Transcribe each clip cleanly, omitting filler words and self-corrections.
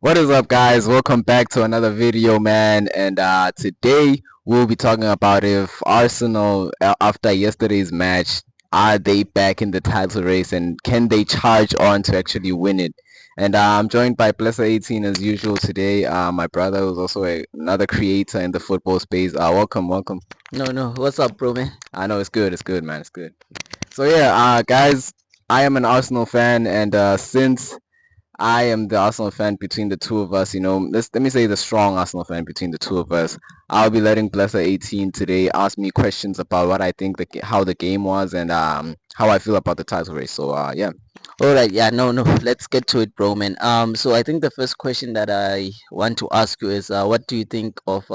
What is up, guys? Welcome back to another video, man. And today we'll be talking about if Arsenal, after yesterday's match, are they back in the title race and can they charge on to actually win it? And I'm joined by Blesser 18 as usual today. My brother who's also another creator in the football space. Welcome, welcome. No. What's up, bro, man? I know it's good, man. It's good. So yeah, guys, I am an Arsenal fan, and since I am the Arsenal fan between the two of us. Let me say the strong Arsenal fan between the two of us. I'll be letting Blesser 18 today ask me questions about what I think how the game was and how I feel about the title race. So yeah. All right, yeah, no. Let's get to it, bro, man. So I think the first question that I want to ask you is, what do you think of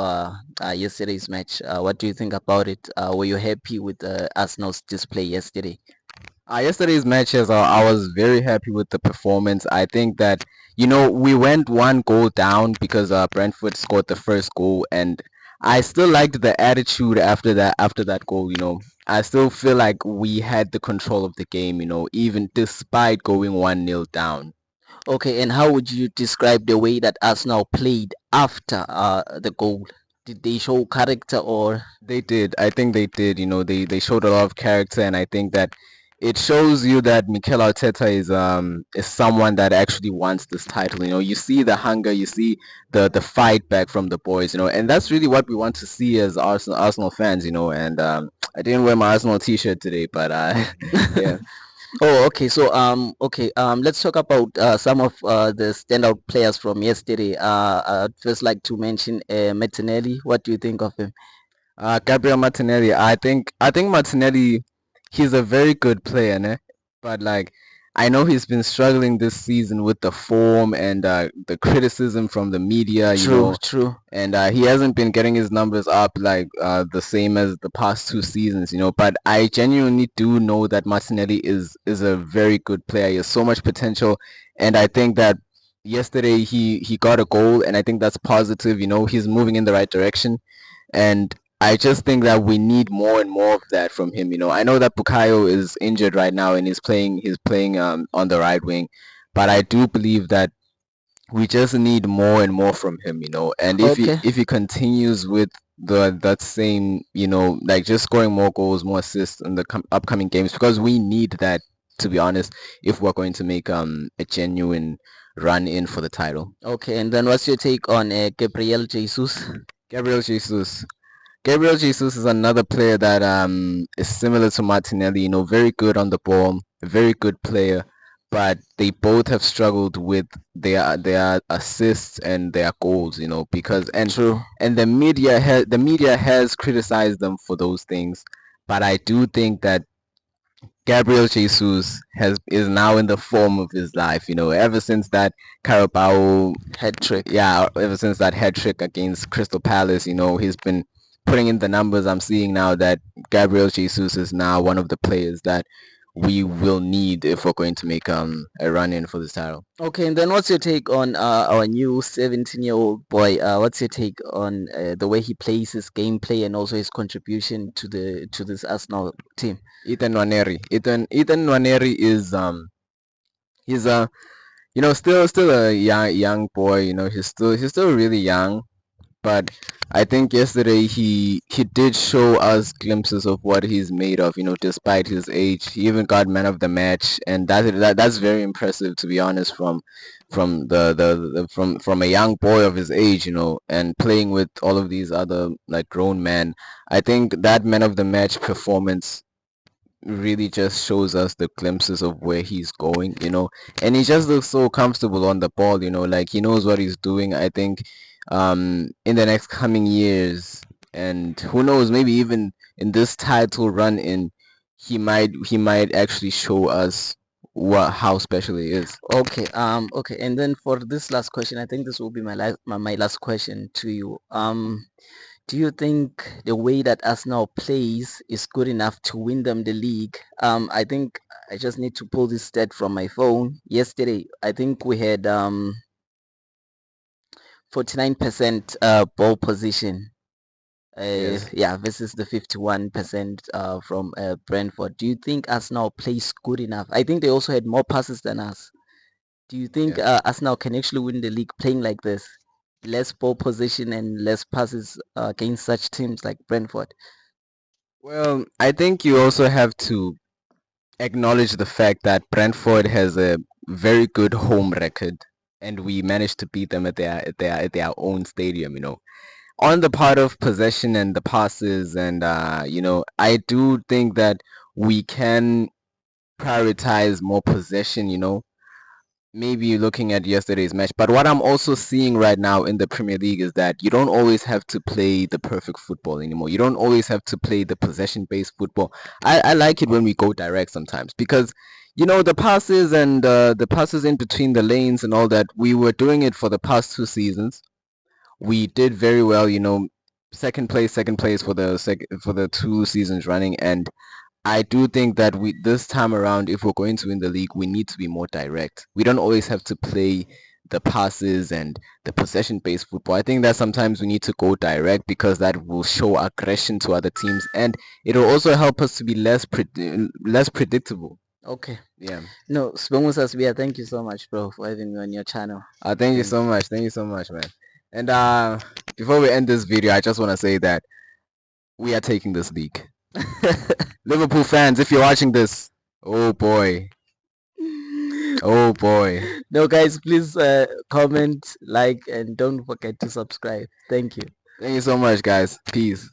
yesterday's match? What do you think about it? Were you happy with Arsenal's display yesterday? Yesterday's matches, I was very happy with the performance. I think that we went one goal down because Brentford scored the first goal, and I still liked the attitude after that goal. I still feel like we had the control of the game. Even despite going 1-0 down. Okay, and how would you describe the way that Arsenal played after the goal? Did they show character or? They did. I think they did. They showed a lot of character, and I think that it shows you that Mikel Arteta is someone that actually wants this title. You see the hunger, you see the fight back from the boys. And that's really what we want to see as Arsenal fans. And I didn't wear my Arsenal T-shirt today, but yeah. Oh, okay. So, let's talk about some of the standout players from yesterday. I'd first like to mention Martinelli. What do you think of him? Gabriel Martinelli. I think Martinelli, he's a very good player, ne? But like I know he's been struggling this season with the form and the criticism from the media, True, true. and he hasn't been getting his numbers up like the same as the past two seasons, But I genuinely do know that Martinelli is a very good player. He has so much potential, and I think that yesterday he got a goal, and I think that's positive. He's moving in the right direction, and I just think that we need more and more of that from him. I know that Bukayo is injured right now and he's playing on the right wing, but I do believe that we just need more and more from him. And if he Okay. if he continues with that same, like just scoring more goals, more assists in the upcoming games, because we need that, to be honest, if we're going to make a genuine run in for the title. Okay. And then what's your take on Gabriel Jesus? Gabriel Jesus. Gabriel Jesus is another player that is similar to Martinelli, very good on the ball, very good player, but they both have struggled with their assists and their goals, because True. and the media has criticized them for those things, but I do think that Gabriel Jesus is now in the form of his life, ever since that Carabao, Hat trick. yeah, ever since that hat trick against Crystal Palace, he's been putting in the numbers. I'm seeing now that Gabriel Jesus is now one of the players that we will need if we're going to make a run in for this title. Okay. And then what's your take on our new 17-year-old boy? What's your take on the way he plays his gameplay and also his contribution to this Arsenal team? Ethan Nwaneri. Ethan Nwaneri is he's a still a young boy. He's still really young, but I think yesterday he did show us glimpses of what he's made of. Despite his age, he even got man of the match, and that's very impressive, to be honest. From a young boy of his age, and playing with all of these other like grown men, I think that man of the match performance really just shows us the glimpses of where he's going, and he just looks so comfortable on the ball, like he knows what he's doing. I think in the next coming years, and who knows, maybe even in this title run in, he might actually show us how special he is. Okay. Okay. And then for this last question, I think this will be my last question to you. Do you think the way that Arsenal plays is good enough to win them the league? I think I just need to pull this stat from my phone. Yesterday, I think we had 49% ball position. Yes. Yeah, versus the 51% from Brentford. Do you think Arsenal plays good enough? I think they also had more passes than us. Do you think Yeah. Arsenal can actually win the league playing like this? Less ball position and less passes against such teams like Brentford. Well, I think you also have to acknowledge the fact that Brentford has a very good home record, and we managed to beat them at their own stadium. On the part of possession and the passes, and I do think that we can prioritize more possession. Maybe looking at yesterday's match. But what I'm also seeing right now in the Premier League is that you don't always have to play the perfect football anymore. You don't always have to play the possession-based football. I like it when we go direct sometimes because the passes and the passes in between the lanes and all that. We were doing it for the past 2 seasons. We did very well. Second place for the 2 seasons running, and I do think that we this time around, if we're going to win the league, we need to be more direct. We don't always have to play the passes and the possession-based football. I think that sometimes we need to go direct because that will show aggression to other teams, and it'll also help us to be less predictable. Okay. Yeah. No, Sibongo Sasbia, thank you so much, bro, for having me on your channel. Thank you Thank so much. Thank you so much, man. And before we end this video, I just want to say that we are taking this league. Liverpool fans, if you're watching this, oh boy. Oh boy. No, guys, please comment, like, and don't forget to subscribe. Thank you. Thank you so much, guys. Peace.